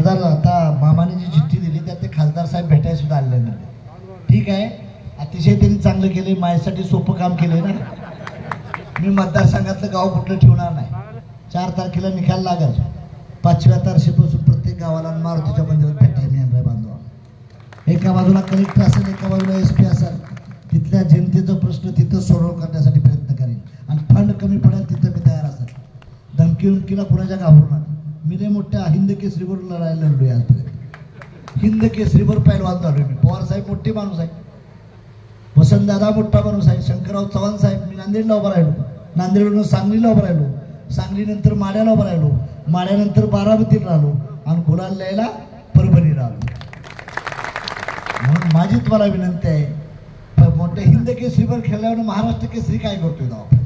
खासदार आता मामाने जी चिठ्ठी दिली त्यात ते खासदार साहेब भेटायला सुद्धा आलेले नाही. ठीक आहे, अतिशय त्यांनी चांगलं केलंय, माझ्यासाठी सोपं काम केलंय ना. मी मतदारसंघातलं गाव कुठलं ठेवणार नाही. 4 तारखेला निकाल लागल. 5व्या तारखेपासून प्रत्येक गावाला मारुतीच्या मंदिरात भेटायला मी आणलाय बांधवा. एका बाजूला कलेक्टर असेल, एका बाजूला SP असेल, तिथल्या जनतेचा प्रश्न तिथं सोडव करण्यासाठी प्रयत्न करेन. आणि फंड कमी पडेल तिथं मी तयार असेल. धमकीला कुणाच्या घाबरणार. मी लय मोठ्या हिंद केसरीवर लढायला लढलोय आजपर्यंत. हिंद केसरीवर पहिलवान झालोय मी. पवार साहेब मोठे माणूस आहे, वसंतदादा मोठा माणूस आहे, शंकरराव चव्हाण साहेब. मी नांदेडला उभा राहिलो, नांदेडवरून सांगलीला उभा राहिलो, सांगलीनंतर माड्याला उभा राहिलो, माड्यानंतर बारामतीला राहिलो आणि गुलाल ल्यायला परभणीला आलो. म्हणून माझी तुम्हाला विनंती आहे, मोठ्या हिंद केसरीवर खेळल्यावर महाराष्ट्र केसरी काय करतोय ना आपण.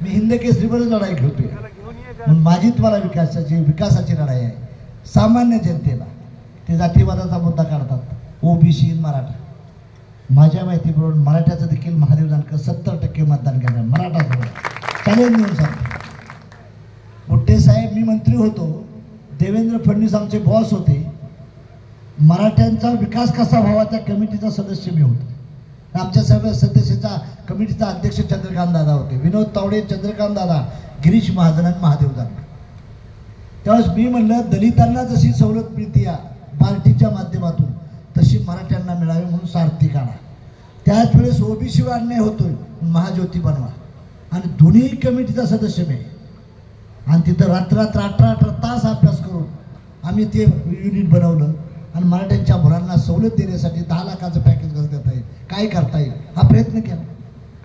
मी हिंद केसरीवरच लढाई खेळतोय. म्हणून माझी तुम्हाला विकासाची लढाई आहे. सामान्य जनतेला ते जातीवादाचा मुद्दा काढतात, OBC मराठा. माझ्या माहितीप्रमाणे मराठ्याचं देखील महादेव जानकर 70% मतदान करणार. मराठा चॅलेंज देऊन सांगतो. गुट्टे साहेब, मी मंत्री होतो, देवेंद्र फडणवीस आमचे बॉस होते. मराठ्यांचा विकास कसा व्हावा त्या कमिटीचा सदस्य मी होतो. आमच्या सर्व सदस्याचा कमिटीचा अध्यक्ष चंद्रकांत दादा होते, विनोद तावडे, चंद्रकांत दादा, गिरीश महाजन आणि महादेव जानकर. त्यावेळेस मी म्हणलं दलितांना जशी सवलत मिळते या पार्टीच्या माध्यमातून तशी मराठ्यांना मिळावी म्हणून सारथी काढा. त्याच वेळेस OBC अन्याय होतोय, महाज्योती बनवा. आणि दोन्ही कमिटीचा सदस्य मी. आणि तिथं रात्र 18 तास अभ्यास करून आम्ही ते युनिट बनवलं. आणि मराठ्यांच्या मुलांना सवलत देण्यासाठी 10 लाखाचं पॅकेज कसं देता येईल, काय करता येईल हा प्रयत्न केला.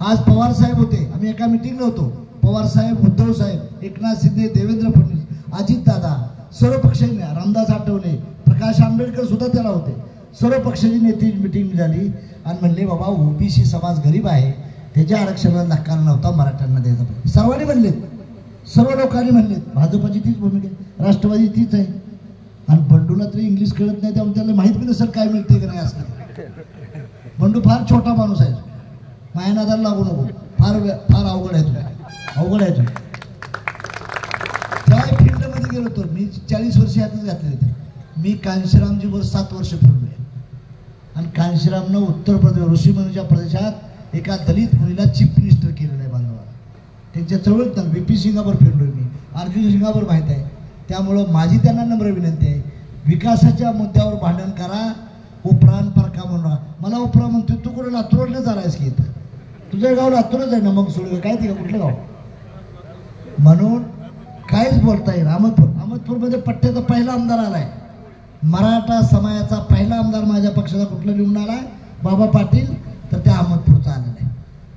आज पवार साहेब होते, आम्ही एका मिटिंगला होतो. पवार साहेब, उद्धव साहेब, एकनाथ शिंदे, देवेंद्र फडणवीस, अजित दादा, सर्व पक्षांनी, रामदास आठवले, प्रकाश आंबेडकर सुद्धा त्याला होते. सर्व पक्षाची नेते मिटिंग झाली आणि म्हणले बाबा OBC समाज गरीब आहे, त्याच्या आरक्षणाला नकार नव्हता मराठ्यांना द्यायचा पाहिजे. सर्वांनी म्हणले, सर्व लोकांनी म्हणले. भाजपची तीच भूमिका आहे, राष्ट्रवादी तीच आहे. आणि बंडूला तरी इंग्लिश कळत नाही, त्यामुळे त्याला माहित नाही सर काय मिळते की नाही असं. बंडू फार छोटा माणूस आहे, मायानादाला लागू नको. फार अवघड आहे तुला, अवघड आहे तुला. त्या फील्डमध्ये गेलो तर मी 40 वर्ष यातच घातले होते. मी कांशीरामजीवर 7 वर्ष फिरलोय. आणि कांशीरामनं उत्तर प्रदेश ऋषीमुनीच्या प्रदेशात एका दलित मुलीला चीफ मिनिस्टर केलेलं आहे बांधवा. त्यांच्या चळवळीत VP सिंगावर फिरलोय मी, अर्जुन सिंगावर माहीत आहे. त्यामुळं माझी त्यांना नम्र विनंती आहे, विकासाच्या मुद्द्यावर भांडण करा, उपरान परका म्हणून. मला उपरा म्हणतोय, तू कुठे लातूरला झालायस की इथं, तुझं गाव लातूरच आहे ना, मग सोडलं काय ते कुठलं गाव. म्हणून काहीच बोलता येईल. अहमदपूरमध्ये पट्ट्याचा पहिला आमदार आलाय, मराठा समाजाचा पहिला आमदार माझ्या पक्षाचा कुठला निवडून आलाय, बाबा पाटील, तर त्या अहमदपूरचा आलेला आहे.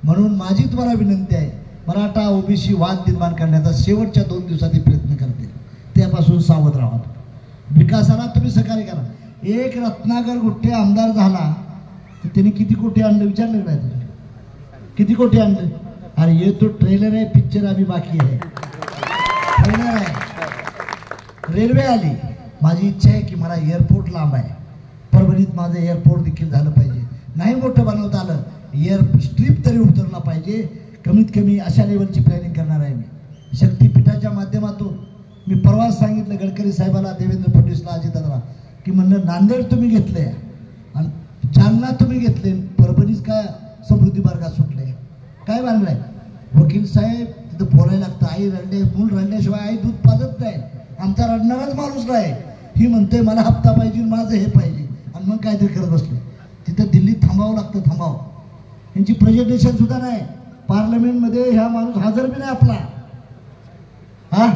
म्हणून माझी तुम्हाला विनंती आहे, मराठा OBC वाद निर्माण करण्याचा शेवटच्या 2 दिवसात प्रयत्न करते, त्यापासून सावध राहा. विकासाला तुम्ही सहकार्य करा. एक रत्नाकर गुट्टे आमदार झाला तर त्यांनी किती कोटी आणलं विचारलं नाही तुम्ही, किती कोटी आणलं. अरे ये तो ट्रेलर आहे, पिक्चर अभी बाकी आहे. ट्रेलर आहे, रेल्वे आली. माझी इच्छा आहे की मला एअरपोर्ट लांब आहे, परभणीत माझं एअरपोर्ट देखील झालं पाहिजे. नाही मोठं बनवता आलं, एअर स्ट्रीप तरी उतरला पाहिजे. कमीत कमी अशा लेवलची प्लॅनिंग करणार आहे मी. शक्तीपीठाच्या माध्यमातून मी परवाच सांगितलं गडकरी साहेबाला, देवेंद्र फडणवीसला, अजितदादाला की म्हणलं नांदेड तुम्ही घेतले आणि जालना तुम्ही घेतले, परभणीच काय समृद्धी मार्गात सुटले, काय बांधलंय. वकील साहेब तिथं बोलायला लागतं, आई रडले, मूल रडल्याशिवाय आई दूध पाजत नाही. आमचा रडणाराच माणूस नाही, ही म्हणते मला हप्ता पाहिजे, माझं हे पाहिजे, आणि मग काहीतरी करत बसले. तिथं दिल्लीत थांबावं लागतं, थांबावं. यांची प्रेझेंटेशन सुद्धा नाही. पार्लमेंटमध्ये ह्या माणूस हजर बी नाही आपला, हा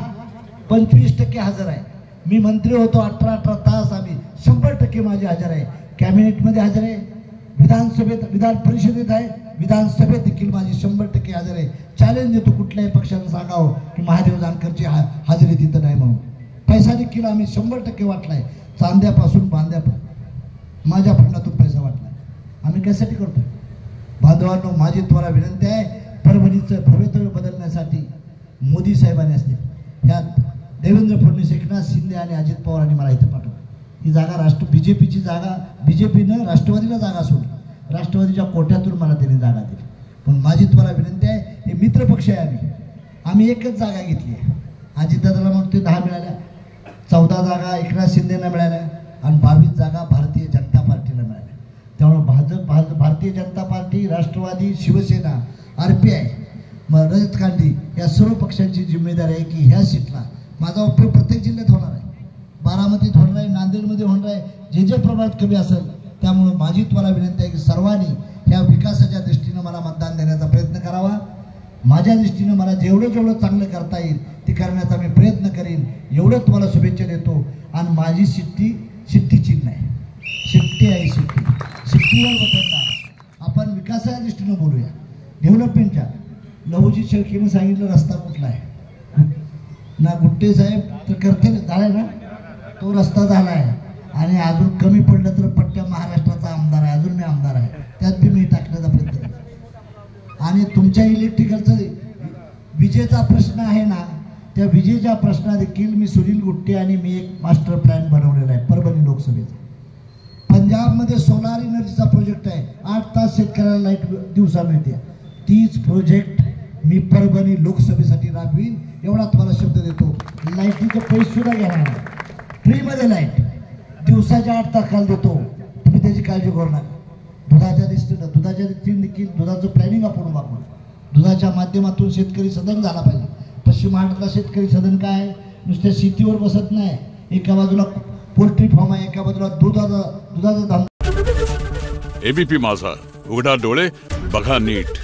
25% हजर आहे. मी मंत्री होतो 18 तास, आम्ही 100% माझे हजर आहे. कॅबिनेटमध्ये हजर आहे, विधानसभेत, विधान परिषदेत आहे, विधानसभेत देखील माझी 100% हजर आहे. चॅलेंज देतो कुठल्याही पक्षानं सांगावं की महादेव जानकरची हजेरी तिथं नाही म्हणून. पैसा देखील आम्ही 100% वाटलाय, चांद्यापासून बांद्यापर्यंत माझ्या फंडातून पैसा वाटलाय. आम्ही कशासाठी करतो बांधवांनो. माझी तुम्हाला विनंती आहे, परभणीचं भवितव्य बदलण्यासाठी मोदी साहेबांनी असतील, ह्यात देवेंद्र फडणवीस, एकनाथ शिंदे आणि अजित पवारांनी मला इथं पाठवलं. ही जागा BJPची जागा, BJPनं राष्ट्रवादीला जागा सोडली, राष्ट्रवादीच्या कोट्यातून मला त्यांनी जागा दिली. पण माझी तुम्हाला विनंती आहे, हे मित्रपक्ष आहे, आम्ही एकच जागा घेतली आहे. अजितदादाला म्हणतो 10 मिळाल्या, 14 जागा एकनाथ शिंदेना मिळाल्या आणि 22 जागा भारतीय जनता पार्टीला मिळाल्या. त्यामुळे भारतीय जनता पार्टी, राष्ट्रवादी, शिवसेना, RPI, रजत कांडी या सर्व पक्षांची जिम्मेदारी आहे की ह्या सीटला माझा उपयोग प्रत्येक जिल्ह्यात होणार आहे. बारामतीत होणार आहे, नांदेडमध्ये होणार आहे, जे प्रभावात कमी असेल. त्यामुळे माझी तुम्हाला विनंती आहे की सर्वांनी ह्या विकासाच्या दृष्टीनं मला मतदान देण्याचा प्रयत्न करावा. माझ्या दृष्टीनं मला जेवढं चांगलं करता येईल ते करण्याचा मी प्रयत्न करीन. एवढं तुम्हाला शुभेच्छा देतो. आणि माझी शिट्टी चिन्ह आहे, शिट्टी आहे, शिट्टीवर बदलणार. आपण विकासाच्या दृष्टीनं बोलूया, डेव्हलपमेंटच्या. लहूजी शेळकेने सांगितलं रस्ता कुठला आहे ना, गुट्टे साहेब तर करते झालाय ना, तो रस्ता झाला आहे. आणि अजून कमी पडलं तर पट्ट्या महाराष्ट्राचा आमदार आहे, अजून मी आमदार आहे, त्यात बी मी टाकण्याचा प्रयत्न करतो. आणि तुमच्या इलेक्ट्रिकलचं विजेचा प्रश्न आहे ना, त्या विजेच्या प्रश्ना देखील मी सुनील गुट्टे आणि मी एक मास्टर प्लॅन बनवलेला आहे परभणी लोकसभेचा. पंजाबमध्ये सोलार एनर्जीचा प्रोजेक्ट आहे, 8 तास शेतकऱ्याला लाईट दिवसा मिळते. तीच प्रोजेक्ट मी परभणी लोकसभेसाठी राबवीन, एवढा तुम्हाला शब्द देतो. लाईटीचे पैसे सुद्धा घेणार नाही, फ्रीमध्ये लाईट दिवसाच्या 8 तासाला देतो, तुम्ही त्याची काळजी करू नका. दुधाच्या दृष्टीनं देखील दुधाचं प्लॅनिंग आपण वापरू. दुधाच्या माध्यमातून शेतकरी सदन झाला पाहिजे. पश्चिम महाराष्ट्रातला शेतकरी सदन काय आहे, नुसत्या शेतीवर बसत नाही. एका बाजूला पोल्ट्री फार्म आहे, एका बाजूला दुधाचा धंदा. ABP माझा, उघडा डोळे बघा नीट.